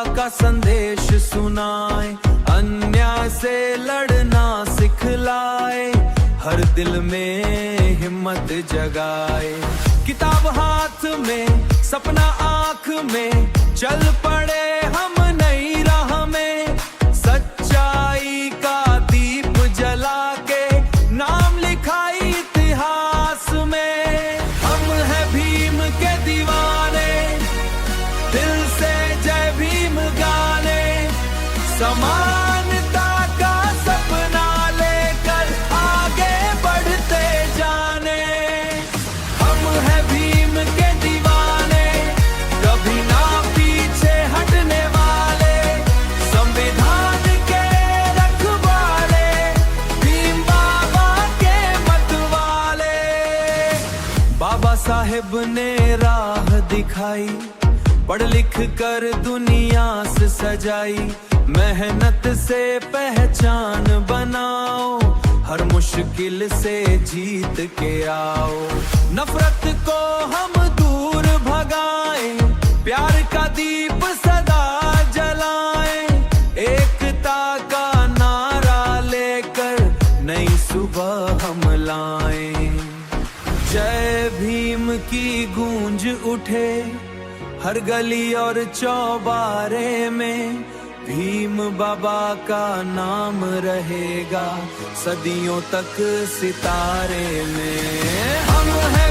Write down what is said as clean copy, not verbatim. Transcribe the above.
का संदेश सुनाए, अन्याय से लड़ना सिखलाए, हर दिल में हिम्मत जगाए। किताब हाथ में, सपना आँख में, चल पड़े हम नई राह में, सच्चाई का दीप जला के नाम लिखाई इतिहास में। हम हैं भीम के दीवाने, दिल से जय भीम गाने, समानता का सपना लेकर आगे बढ़ते जाने। हम हैं भीम के दीवाने, कभी ना पीछे हटने वाले, संविधान के रखवाले, भीम बाबा के मतवाले। बाबा साहेब ने राह दिखाई, पढ़ लिख कर दुनिया से सजाई, मेहनत से पहचान बनाओ, हर मुश्किल से जीत के आओ। नफरत को हम दूर भगाएं, प्यार का दीप सदा जलाएं, एकता का नारा लेकर नई सुबह हम लाएं। जय भीम की गूंज उठे हर गली और चौबारे में, भीम बाबा का नाम रहेगा सदियों तक सितारे में। हम हैं